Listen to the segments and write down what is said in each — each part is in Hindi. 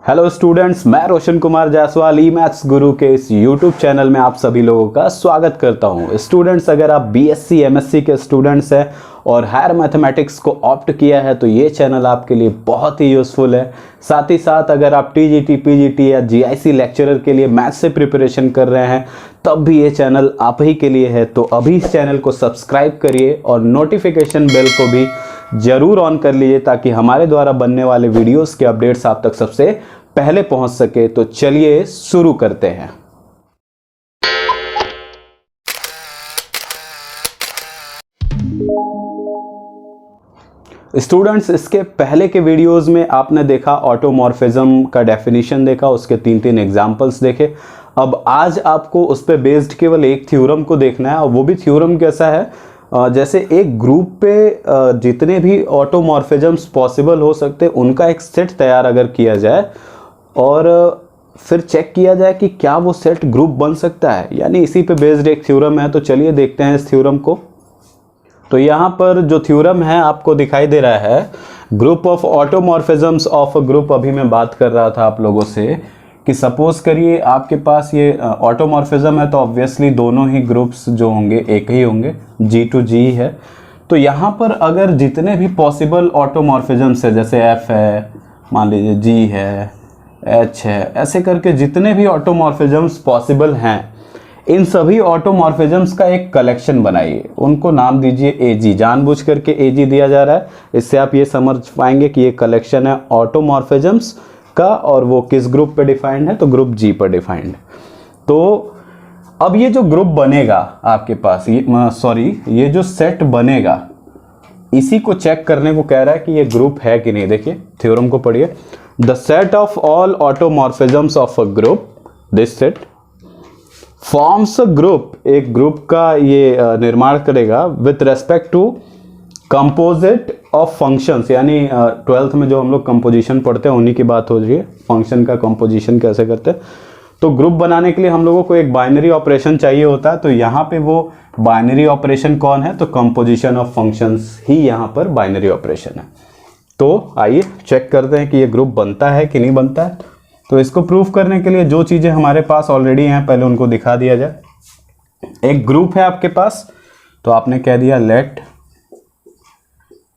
हेलो स्टूडेंट्स, मैं रोशन कुमार जायसवाल ई मैथ्स गुरु के इस यूट्यूब चैनल में आप सभी लोगों का स्वागत करता हूं। स्टूडेंट्स, अगर आप बीएससी एमएससी के स्टूडेंट्स हैं और हायर मैथमेटिक्स को ऑप्ट किया है तो ये चैनल आपके लिए बहुत ही यूज़फुल है। साथ ही साथ अगर आप टीजीटी, पीजीटी या जीआईसी लेक्चरर के लिए मैथ्स से प्रिपरेशन कर रहे हैं तब भी ये चैनल आप ही के लिए है। तो अभी इस चैनल को सब्सक्राइब करिए और नोटिफिकेशन बेल को भी जरूर ऑन कर लीजिए ताकि हमारे द्वारा बनने वाले वीडियोस के अपडेट्स आप तक सबसे पहले पहुंच सके। तो चलिए शुरू करते हैं। स्टूडेंट्स, इसके पहले के वीडियोस में आपने देखा ऑटोमॉर्फिज्म का डेफिनेशन देखा, उसके तीन एग्जांपल्स देखे। अब आज आपको उस पर बेस्ड केवल एक थ्योरम को देखना है, और वो भी थ्योरम कैसा है, जैसे एक ग्रुप पे जितने भी ऑटोमॉर्फिज्म्स पॉसिबल हो सकते हैं उनका एक सेट तैयार अगर किया जाए और फिर चेक किया जाए कि क्या वो सेट ग्रुप बन सकता है, यानी इसी पे बेस्ड एक थ्योरम है। तो चलिए देखते हैं इस थ्योरम को। तो यहाँ पर जो थ्योरम है आपको दिखाई दे रहा है, group of automorphisms of a group. अभी मैं बात कर रहा था आप लोगों से कि सपोज करिए आपके पास ये ऑटोमॉर्फिज्म है तो ऑब्वियसली दोनों ही ग्रुप्स जो होंगे एक ही होंगे, जी टू जी है। तो यहाँ पर अगर जितने भी पॉसिबल ऑटोमॉर्फिज्म्स है, जैसे एफ है, मान लीजिए जी है, एच है, ऐसे करके जितने भी ऑटोमॉर्फिज्म्स पॉसिबल हैं, इन सभी ऑटोमॉर्फिज्म्स का एक कलेक्शन बनाइए। उनको नाम दीजिए एजी। जानबूझ करके एजी दिया जा रहा है, इससे आप ये समझ पाएंगे कि ये कलेक्शन है ऑटोमॉर्फिज्म्स का, और वो किस ग्रुप पे डिफाइंड है, तो ग्रुप जी पर डिफाइंड है। तो अब ये जो ग्रुप बनेगा आपके पास, ये जो सेट बनेगा, इसी को चेक करने को कह रहा है कि ये ग्रुप है कि नहीं। देखिए थ्योरम को पढ़िए। The set of all automorphisms of a group, this set forms a group, एक ग्रुप का ये निर्माण करेगा with respect to composite of functions. यानी 12th में जो हम लोग कंपोजिशन पढ़ते हैं उन्हीं की बात हो रही है, फंक्शन का कंपोजिशन कैसे करते हैं। तो ग्रुप बनाने के लिए हम लोगों को एक बाइनरी ऑपरेशन चाहिए होता है। तो यहाँ पे वो बाइनरी ऑपरेशन कौन है, तो कंपोजिशन ऑफ फंक्शंस ही यहाँ पर बाइनरी ऑपरेशन है। तो आइए चेक करते हैं कि ये ग्रुप बनता है कि नहीं बनता है। तो इसको प्रूफ करने के लिए जो चीज़ें हमारे पास ऑलरेडी हैं पहले उनको दिखा दिया जाए। एक ग्रुप है आपके पास, तो आपने कह दिया let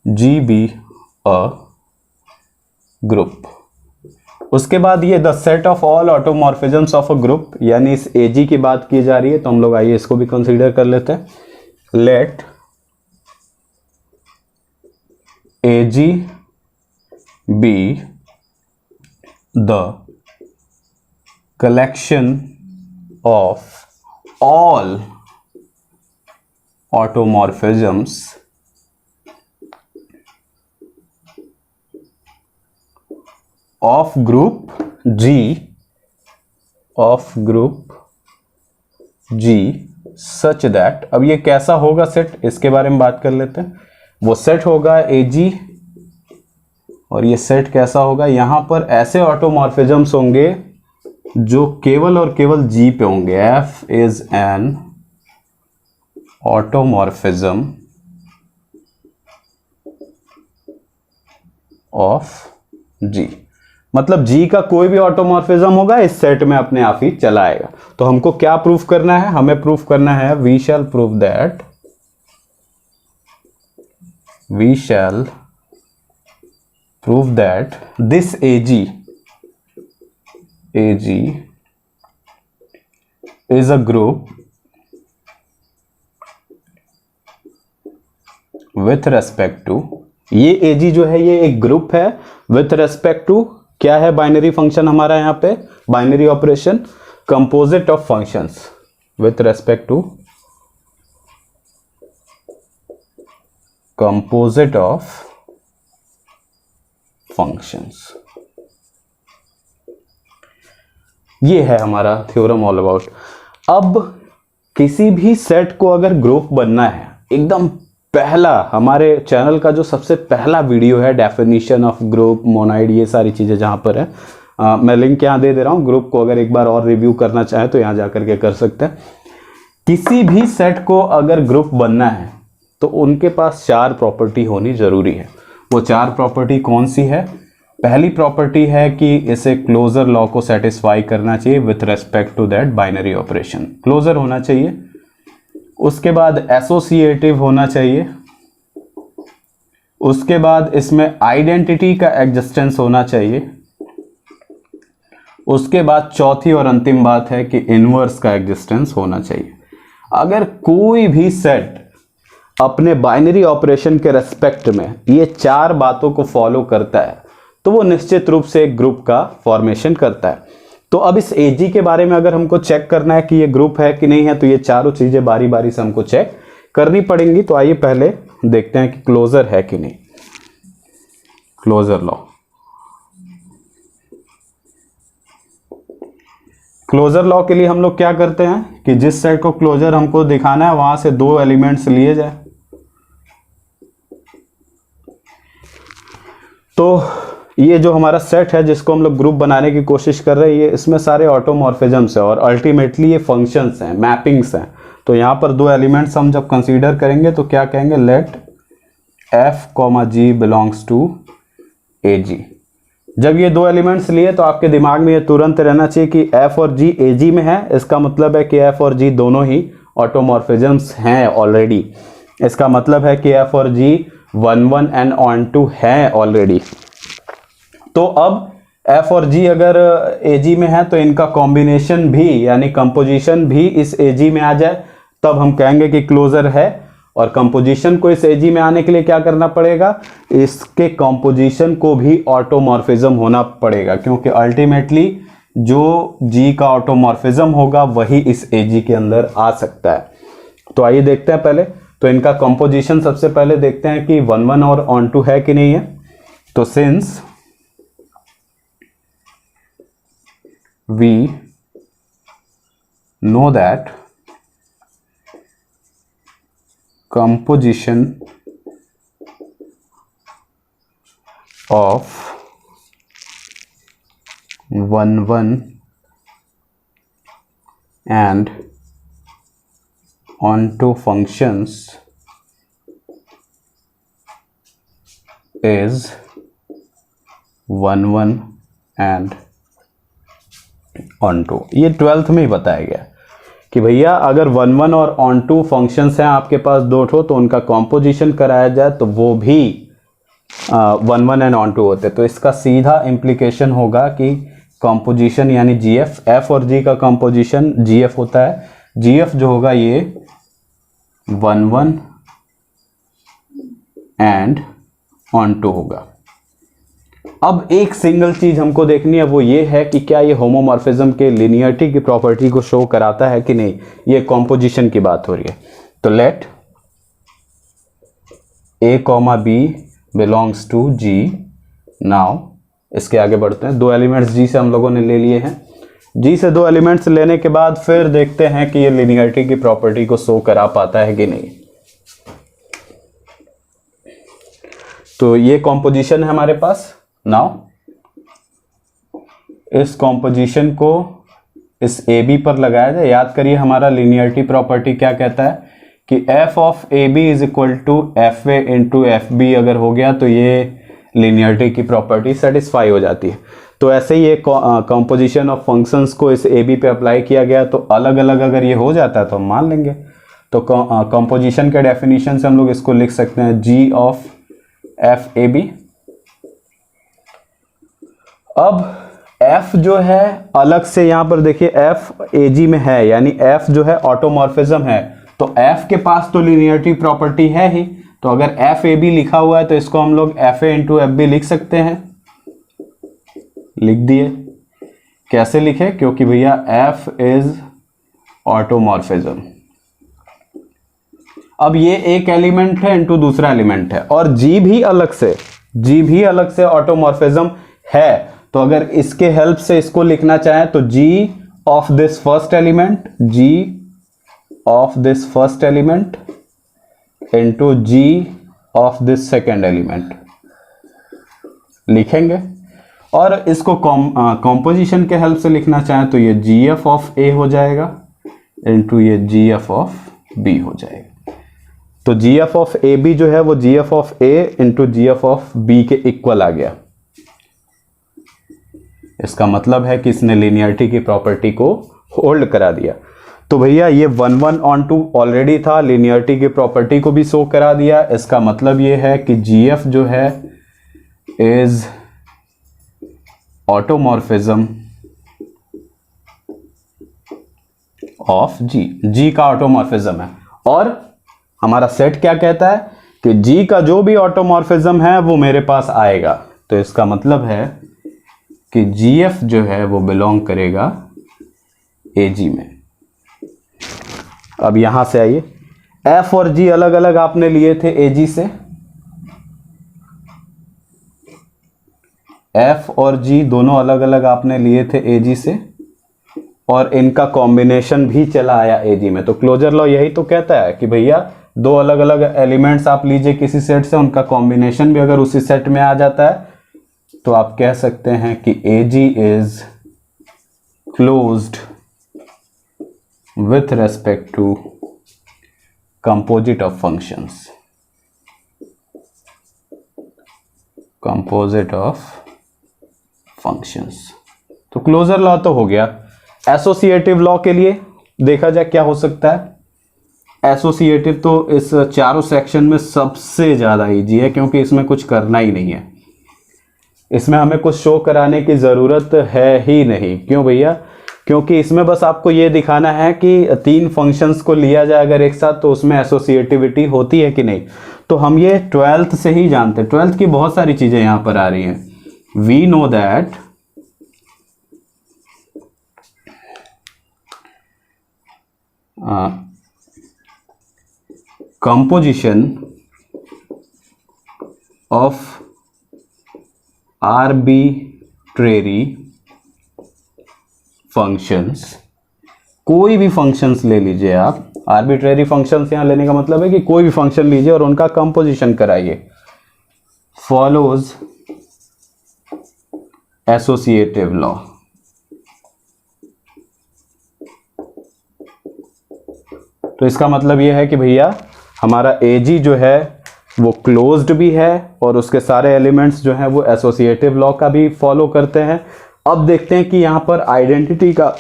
G be a group. उसके बाद ये the set of all automorphisms of a group, यानी इस एजी की बात की जा रही है, तो हम लोग आइए इसको भी कंसीडर कर लेते हैं। Let AG be the collection of all automorphisms of group G such that, अब ये कैसा होगा सेट, इसके बारे में बात कर लेते हैं। वो सेट होगा AG, और ये सेट कैसा होगा, यहां पर ऐसे ऑटोमॉर्फिज्म्स होंगे जो केवल और केवल जी पे होंगे। F is an automorphism of G, मतलब जी का कोई भी ऑटोमॉर्फिज्म होगा इस सेट में अपने आप ही चला आएगा। तो हमको क्या प्रूफ करना है, हमें प्रूफ करना है, we shall prove that this AG is a group with respect to, ये AG जो है ये एक ग्रुप है with respect to, क्या है, बाइनरी फंक्शन हमारा यहाँ पे, binary operation, composite of functions with respect to composite of functions। ये है हमारा थ्योरम ऑल अबाउट। अब किसी भी सेट को अगर ग्रुप बनना है, एकदम पहला हमारे चैनल का जो सबसे पहला वीडियो है डेफिनेशन ऑफ ग्रुप, मोनाइड, ये सारी चीजें जहां पर है, मैं लिंक यहाँ दे दे रहा हूँ। ग्रुप को अगर एक बार और रिव्यू करना चाहे तो यहाँ जाकर के कर सकते हैं। किसी भी सेट को अगर ग्रुप बनना है तो उनके पास 4 प्रॉपर्टी होनी जरूरी है। वो 4 प्रॉपर्टी कौन सी है, पहली प्रॉपर्टी है कि इसे क्लोजर लॉ को सेटिस्फाई करना चाहिए with respect to that binary operation, closure होना चाहिए। उसके बाद एसोसिएटिव होना चाहिए। उसके बाद इसमें आइडेंटिटी का एग्जिस्टेंस होना चाहिए। उसके बाद चौथी और अंतिम बात है कि इनवर्स का एग्जिस्टेंस होना चाहिए। अगर कोई भी सेट अपने बाइनरी ऑपरेशन के रेस्पेक्ट में ये चार बातों को फॉलो करता है तो वो निश्चित रूप से एक ग्रुप का फॉर्मेशन करता है। तो अब इस एजी के बारे में अगर हमको चेक करना है कि ये ग्रुप है कि नहीं है, तो ये चारों चीजें बारी बारी से हमको चेक करनी पड़ेंगी। तो आइए पहले देखते हैं कि क्लोजर है कि नहीं। क्लोजर लॉ, क्लोजर लॉ के लिए हम लोग क्या करते हैं कि जिस सेट को क्लोजर हमको दिखाना है वहां से दो एलिमेंट्स लिए जाए। तो ये जो हमारा सेट है जिसको हम लोग ग्रुप बनाने की कोशिश कर रहे हैं, ये इसमें सारे ऑटोमॉर्फिज्म्स है और अल्टीमेटली ये फंक्शंस हैं, मैपिंग्स हैं। तो यहाँ पर दो एलिमेंट्स हम जब कंसीडर करेंगे तो क्या कहेंगे, let f, g belongs to AG। जब ये दो एलिमेंट्स लिए तो आपके दिमाग में ये तुरंत रहना चाहिए कि f और g AG में है। इसका मतलब है कि f और g दोनों ही ऑटोमॉर्फिज्म्स हैं ऑलरेडी। इसका मतलब है कि f और g 1 1 and on 2 है ऑलरेडी। तो अब f और g अगर AG में है तो इनका कॉम्बिनेशन भी यानी कंपोजिशन भी इस AG में आ जाए, तब हम कहेंगे कि क्लोजर है। और कंपोजिशन को इस AG में आने के लिए क्या करना पड़ेगा, इसके कंपोजिशन को भी ऑटोमॉर्फिज्म होना पड़ेगा, क्योंकि अल्टीमेटली जो G का ऑटोमॉर्फिज्म होगा वही इस AG के अंदर आ सकता है। तो आइए देखते हैं पहले तो इनका कंपोजिशन सबसे पहले देखते हैं कि 1 1 और on 2 है कि नहीं है। तो since we know that composition of 1 1 and onto functions is 1 1 and onto। ये 12th में ही बताया गया कि भैया अगर 1 1 और onto फंक्शंस हैं आपके पास दो ठो, तो उनका कॉम्पोजिशन कराया जाए तो वो भी 1 1 एंड onto होते। तो इसका सीधा इम्प्लीकेशन होगा कि कॉम्पोजिशन यानी GF, F और G का कॉम्पोजिशन GF होता है। GF जो होगा ये 1 1 एंड onto होगा। अब एक सिंगल चीज हमको देखनी है, वो ये है कि क्या ये होमोमॉर्फिज्म के लिनियरिटी की प्रॉपर्टी को शो कराता है कि नहीं। ये कॉम्पोजिशन की बात हो रही है। तो let A, B belongs to G। Now इसके आगे बढ़ते हैं। दो एलिमेंट्स G से हम लोगों ने ले लिए हैं। G से दो एलिमेंट्स लेने के बाद फिर देखते हैं कि ये लिनियरिटी की प्रॉपर्टी को शो करा पाता है कि नहीं। तो ये कॉम्पोजिशन है हमारे पास। नाउ इस कॉम्पोजिशन को इस AB पर लगाया जाए। याद करिए हमारा लिनियरिटी प्रॉपर्टी क्या कहता है कि f of AB is equal to FA into FB अगर हो गया तो ये लिनियरिटी की प्रॉपर्टी सेटिस्फाई हो जाती है। तो ऐसे ही कॉम्पोजिशन ऑफ फंक्शंस को इस AB पे अप्लाई किया गया तो अलग अलग अगर ये हो जाता है तो हम मान लेंगे। तो कॉम्पोजिशन के डेफिनेशन से हम लोग इसको लिख सकते हैं G ऑफ FAB। अब F जो है अलग से यहां पर देखिए F AG में है, यानी F जो है ऑटोमॉर्फिज्म है। तो F के पास तो लिनियरिटी प्रॉपर्टी है ही। तो अगर FAB लिखा हुआ है तो इसको हम लोग FA इंटू FB लिख सकते हैं। लिख दिए। कैसे लिखे, क्योंकि भैया F इज ऑटोमॉर्फिज्म। अब ये एक एलिमेंट है इंटू दूसरा एलिमेंट है और G भी अलग से ऑटोमॉर्फिज्म है। तो अगर इसके हेल्प से इसको लिखना चाहें तो G of this first element into G of this second element लिखेंगे। और इसको कॉम्पोजिशन के हेल्प से लिखना चाहें तो ये GF ऑफ A हो जाएगा इंटू ये GF ऑफ B हो जाएगा। तो GF ऑफ AB जो है वो GF of A into GF of B के इक्वल आ गया। इसका मतलब है कि इसने लिनियरिटी की प्रॉपर्टी को होल्ड करा दिया। तो भैया ये 1 1 on 2 ऑलरेडी था, लिनियरिटी की प्रॉपर्टी को भी शो करा दिया। इसका मतलब ये है कि GF जो है इज ऑटोमॉर्फिज्म ऑफ G का ऑटोमॉर्फिज्म है। और हमारा सेट क्या कहता है कि G का जो भी ऑटोमॉर्फिज्म है वो मेरे पास आएगा। तो इसका मतलब है कि GF जो है वो बिलोंग करेगा AG में। अब यहां से आइए, F और G अलग अलग आपने लिए थे AG से, F और G दोनों अलग अलग आपने लिए थे AG से, और इनका कॉम्बिनेशन भी चला आया AG में। तो क्लोजर लॉ यही तो कहता है कि भैया दो अलग अलग एलिमेंट्स आप लीजिए किसी सेट से, उनका कॉम्बिनेशन भी अगर उसी सेट में आ जाता है तो आप कह सकते हैं कि AG is closed with respect to composite of functions, composite of functions। तो क्लोजर लॉ तो हो गया। एसोसिएटिव लॉ के लिए देखा जाए क्या हो सकता है। एसोसिएटिव तो इस चारों सेक्शन में सबसे ज्यादा इजी है, क्योंकि इसमें कुछ करना ही नहीं है, इसमें हमें कुछ शो कराने की जरूरत है ही नहीं। क्यों भैया? क्योंकि इसमें बस आपको ये दिखाना है कि तीन फंक्शंस को लिया जाए अगर एक साथ तो उसमें एसोसिएटिविटी होती है कि नहीं। तो हम ये 12th से ही जानते हैं, 12th की बहुत सारी चीजें यहां पर आ रही हैं। We know that composition of arbitrary functions, कोई भी फंक्शंस ले लीजिए आप, आर्बिट्रेरी फंक्शंस यहां लेने का मतलब है कि कोई भी फंक्शन लीजिए और उनका कंपोजिशन कराइए, फॉलोज एसोसिएटिव लॉ। तो इसका मतलब यह है कि भैया हमारा AG जो है वो क्लोज्ड भी है और उसके सारे एलिमेंट्स जो हैं वो एसोसिएटिव लॉ का भी फॉलो करते हैं। अब देखते हैं कि यहाँ पर आइडेंटिटी का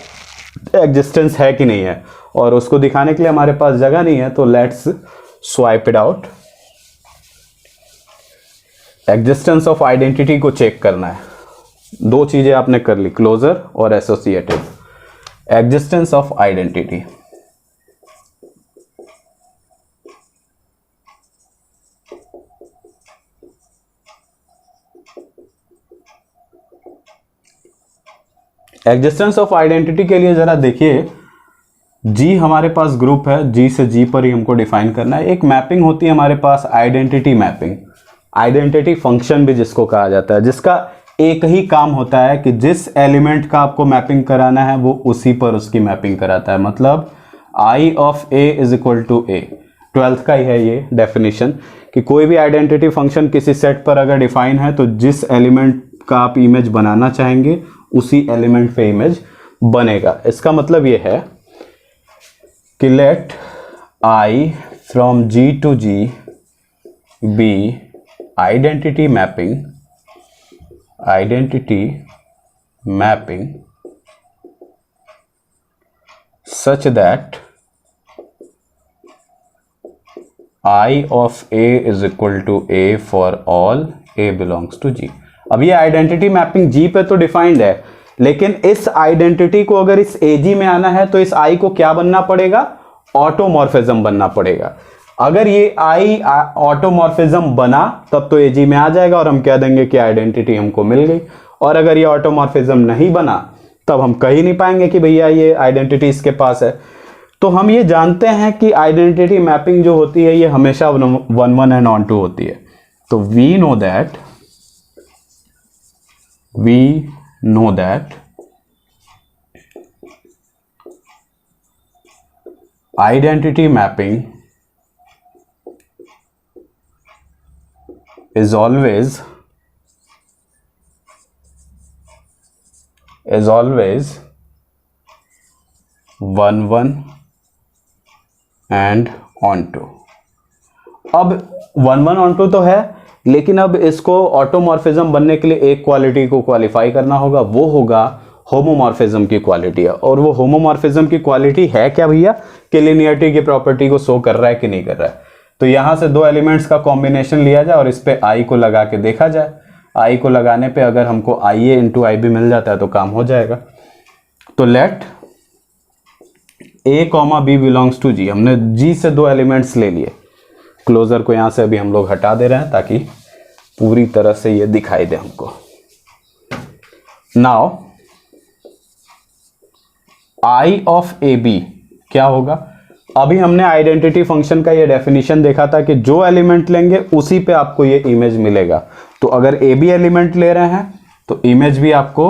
एग्जिस्टेंस है कि नहीं है, और उसको दिखाने के लिए हमारे पास जगह नहीं है, तो let's swipe it out. Existence of identity को चेक करना है। दो चीजें आपने कर ली, क्लोजर और associative. Existence of identity, existence of identity के लिए जरा देखिए, G हमारे पास ग्रुप है, G से G पर ही हमको डिफाइन करना है। एक मैपिंग होती है हमारे पास आइडेंटिटी मैपिंग, आइडेंटिटी फंक्शन भी जिसको कहा जाता है, जिसका एक ही काम होता है कि जिस एलिमेंट का आपको मैपिंग कराना है वो उसी पर उसकी मैपिंग कराता है। मतलब I of A is equal to A। 12th का ही है ये डेफिनेशन कि कोई भी आइडेंटिटी फंक्शन किसी सेट पर अगर डिफाइन है तो जिस एलिमेंट का आप इमेज बनाना चाहेंगे उसी एलिमेंट पे इमेज बनेगा। इसका मतलब ये है कि let I from G to G be identity mapping such that I of A is equal to A for all A belongs to G। अब ये आइडेंटिटी मैपिंग G पे तो डिफाइंड है, लेकिन इस आइडेंटिटी को अगर इस AG में आना है तो इस I को क्या बनना पड़ेगा? ऑटोमॉर्फिज्म बनना पड़ेगा। अगर ये I ऑटोमॉर्फिज्म बना तब तो AG में आ जाएगा और हम कह देंगे कि आइडेंटिटी हमको मिल गई। और अगर ये ऑटोमॉर्फिज्म नहीं बना तब हम कह ही नहीं पाएंगे कि भैया ये आइडेंटिटी इसके पास है। तो हम ये जानते हैं कि आइडेंटिटी मैपिंग जो होती है ये हमेशा 1 1 एंड ऑन टू होती है। तो we know that identity mapping is always 1 1 and on 2। अब 1 1 on 2 तो है, लेकिन अब इसको ऑटोमॉर्फिज्म बनने के लिए एक क्वालिटी को क्वालिफाई करना होगा, वो होगा होमोमॉर्फिज्म की क्वालिटी है। और वो होमोमॉर्फिज्म की क्वालिटी है क्या भैया, कि लिनियरिटी की प्रॉपर्टी को शो कर रहा है कि नहीं कर रहा है। तो यहां से दो एलिमेंट्स का कॉम्बिनेशन लिया जाए और इस पे आई को लगा के देखा जाए। आई को लगाने पे अगर हमको आई ए इंटू आई बी मिल जाता है तो काम हो जाएगा। तो let a comma b belongs to G, हमने जी से दो एलिमेंट्स ले लिए। क्लोजर को यहां से अभी हम लोग हटा दे रहे हैं ताकि पूरी तरह से ये दिखाई दे हमको। Now I of A B क्या होगा, अभी हमने आइडेंटिटी फंक्शन का ये डेफिनेशन देखा था कि जो एलिमेंट लेंगे उसी पे आपको ये इमेज मिलेगा। तो अगर ए बी एलिमेंट ले रहे हैं तो इमेज भी आपको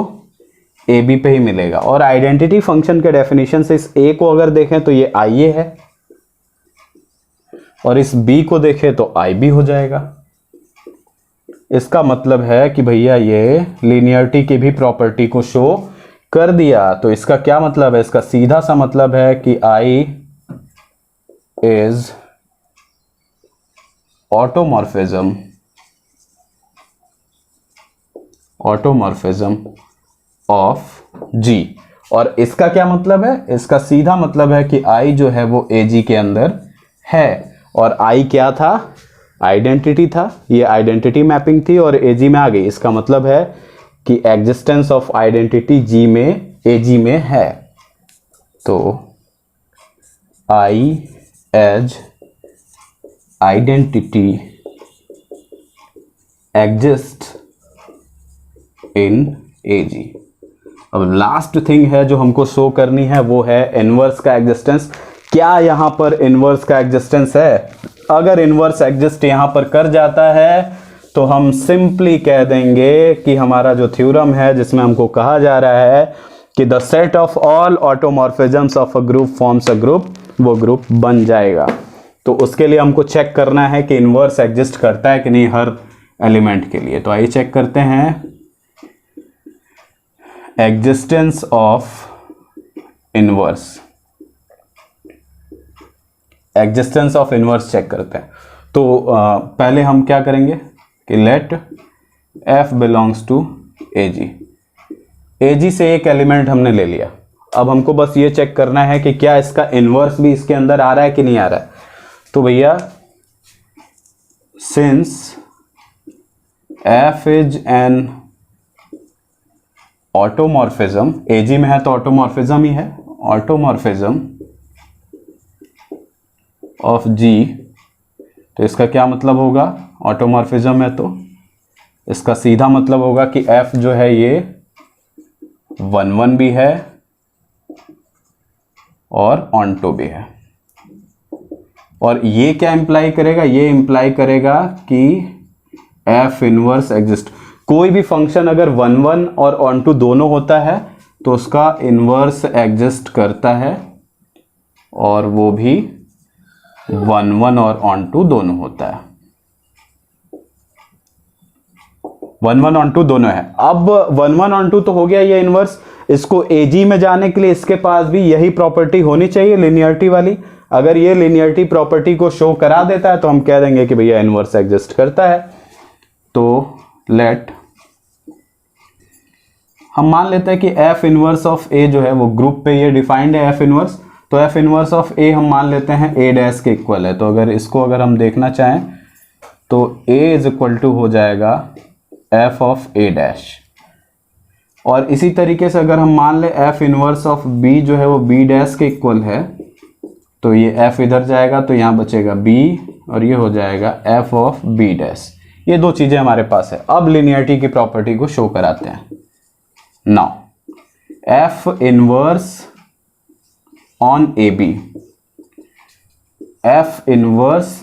ए बी पे ही मिलेगा। और आइडेंटिटी फंक्शन के डेफिनेशन से इस ए को अगर देखें तो ये आई ए है, और इस बी को देखें तो आई बी हो जाएगा। इसका मतलब है कि भैया ये लीनियरिटी की भी प्रॉपर्टी को शो कर दिया। तो इसका क्या मतलब है, इसका सीधा सा मतलब है कि आई इज ऑटोमॉर्फिज्म ऑफ जी। और इसका क्या मतलब है, इसका सीधा मतलब है कि आई जो है वो ए जी के अंदर है। और आई क्या था, आइडेंटिटी था, ये आइडेंटिटी मैपिंग थी और ए जी में आ गई। इसका मतलब है कि एग्जिस्टेंस ऑफ आइडेंटिटी जी में ए जी में है। तो I as identity exist in ए जी। अब लास्ट थिंग है जो हमको शो करनी है वो है इनवर्स का एग्जिस्टेंस। क्या यहां पर इनवर्स का एग्जिस्टेंस है, अगर इनवर्स एग्जिस्ट यहां पर कर जाता है तो हम सिंपली कह देंगे कि हमारा जो थ्योरम है जिसमें हमको कहा जा रहा है कि the set of all automorphisms of a group forms a group, वो ग्रुप बन जाएगा। तो उसके लिए हमको चेक करना है कि इनवर्स एग्जिस्ट करता है कि नहीं हर एलिमेंट के लिए। तो आइए चेक करते हैं existence of inverse. Existence of inverse check करते हैं। तो पहले हम क्या करेंगे कि let F belongs to A G. A G से एक एलिमेंट हमने ले लिया। अब हमको बस ये चेक करना है कि क्या इसका इनवर्स भी इसके अंदर आ रहा है कि नहीं आ रहा है। तो भैया since F is an automorphism, a G में है तो ऑटोमॉर्फिज्म ही है, ऑटोमॉर्फिज्म ऑफ जी। तो इसका क्या मतलब होगा, ऑटोमॉर्फिज्म है तो इसका सीधा मतलब होगा कि एफ जो है ये 1 भी है और ऑन टू भी है। और ये क्या इंप्लाई करेगा, ये इंप्लाई करेगा कि एफ इनवर्स एग्जिस्ट। कोई भी फंक्शन अगर 1 और ऑन टू दोनों होता है तो उसका इनवर्स एग्जिस्ट करता है, और वो भी 1 और ऑन टू दोनों होता है। 1 ऑन टू दोनों है। अब 1 ऑन टू तो हो गया ये इनवर्स। इसको एजी में जाने के लिए इसके पास भी यही प्रॉपर्टी होनी चाहिए, लिनियरिटी वाली। अगर ये लिनियरिटी प्रॉपर्टी को शो करा देता है तो हम कह देंगे कि भैया इनवर्स एग्जिस्ट करता है। तो लेट हम मान लेते हैं कि एफ इनवर्स ऑफ ए जो है वो ग्रुप पे ये डिफाइंड है एफ इनवर्स। तो एफ इनवर्स ऑफ ए हम मान लेते हैं ए डैश के इक्वल है। तो अगर इसको अगर हम देखना चाहें तो ए इज इक्वल टू हो जाएगा एफ ऑफ ए डैश। और इसी तरीके से अगर हम मान ले एफ इनवर्स ऑफ बी जो है वो बी डैश के इक्वल है, तो ये एफ इधर जाएगा तो यहाँ बचेगा बी और ये हो जाएगा एफ ऑफ बी डैश। ये दो चीजें हमारे पास है। अब लिनियरिटी की प्रॉपर्टी को शो कराते हैं। Now F inverse on A B, F inverse,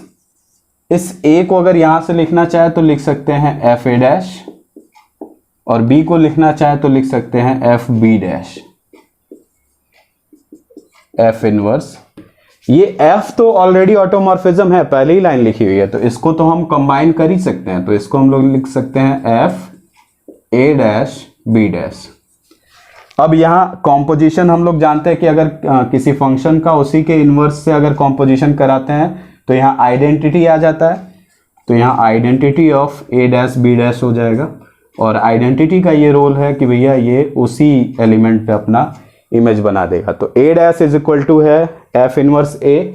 इस ए को अगर यहां से लिखना चाहे तो लिख सकते हैं एफ ए डैश, और बी को लिखना चाहे तो लिख सकते हैं F B dash. F inverse, ये एफ तो ऑलरेडी ऑटोमॉर्फिज्म है, पहले ही लाइन लिखी हुई है, तो इसको तो हम कंबाइन कर ही सकते हैं। तो इसको हम लोग लिख सकते हैं F A dash B dash. अब यहां कॉम्पोजिशन हम लोग जानते हैं कि अगर किसी फंक्शन का उसी के इनवर्स से अगर कॉम्पोजिशन कराते हैं तो यहां आइडेंटिटी आ जाता है। तो यहाँ identity of A dash B dash हो जाएगा, और आइडेंटिटी का ये रोल है कि भैया ये उसी एलिमेंट पे अपना इमेज बना देगा। तो A dash is equal to है एफ इनवर्स ए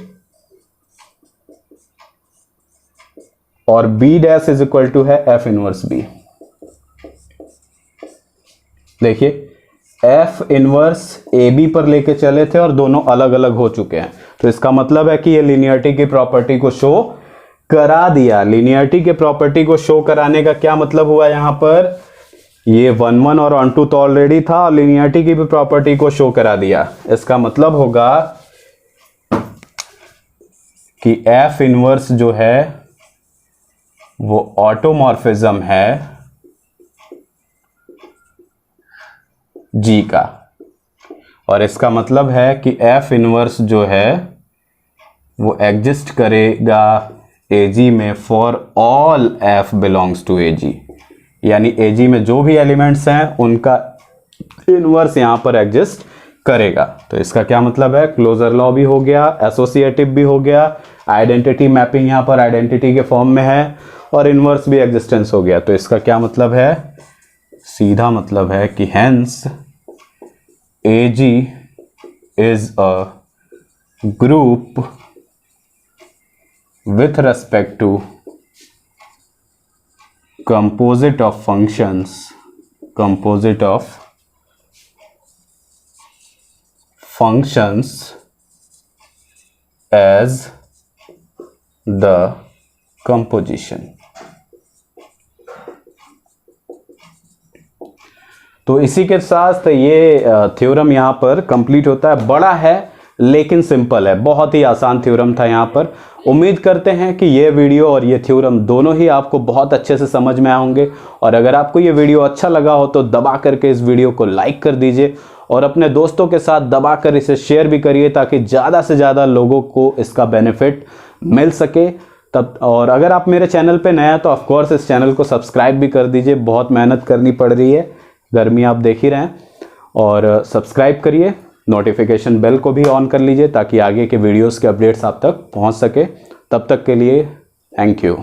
और B dash is equal to है एफ इनवर्स बी। देखिए एफ इनवर्स ए बी पर लेके चले थे और दोनों अलग अलग हो चुके हैं, तो इसका मतलब है कि ये लीनियरिटी की प्रॉपर्टी को शो करा दिया। लीनियरिटी के प्रॉपर्टी को शो कराने का क्या मतलब हुआ, यहां पर ये 1 1 और 1 2 तो ऑलरेडी था और लीनियरिटी की भी प्रॉपर्टी को शो करा दिया। इसका मतलब होगा कि एफ इनवर्स जो है वो ऑटोमॉर्फिज्म है जी का, और इसका मतलब है कि एफ इनवर्स जो है वो एग्जिस्ट करेगा एजी में for all F belongs to A G, यानी एजी में जो भी एलिमेंट्स हैं उनका इनवर्स यहां पर एग्जिस्ट करेगा। तो इसका क्या मतलब है, क्लोजर लॉ भी हो गया, एसोसिएटिव भी हो गया, आइडेंटिटी मैपिंग यहां पर आइडेंटिटी के फॉर्म में है और इनवर्स भी एग्जिस्टेंस हो गया। तो इसका क्या मतलब है, सीधा मतलब है कि hence AG is a group with respect to composite of functions as the composition। तो इसी के साथ ये थ्योरम यहां पर कंप्लीट होता है। बड़ा है लेकिन सिंपल है, बहुत ही आसान थ्योरम था यहाँ पर। उम्मीद करते हैं कि ये वीडियो और ये थ्योरम दोनों ही आपको बहुत अच्छे से समझ में आए होंगे, और अगर आपको ये वीडियो अच्छा लगा हो तो दबा करके इस वीडियो को लाइक कर दीजिए और अपने दोस्तों के साथ दबा कर इसे शेयर भी करिए ताकि ज़्यादा से ज़्यादा लोगों को इसका बेनिफिट मिल सके। तब और अगर आप मेरे चैनल पे नया हैं तो ऑफकोर्स इस चैनल को सब्सक्राइब भी कर दीजिए, बहुत मेहनत करनी पड़ रही है, गर्मी आप देख ही रहे हैं, और सब्सक्राइब करिए, नोटिफिकेशन बेल को भी ऑन कर लीजिए ताकि आगे के वीडियोस के अपडेट्स आप तक पहुंच सके। तब तक के लिए थैंक यू।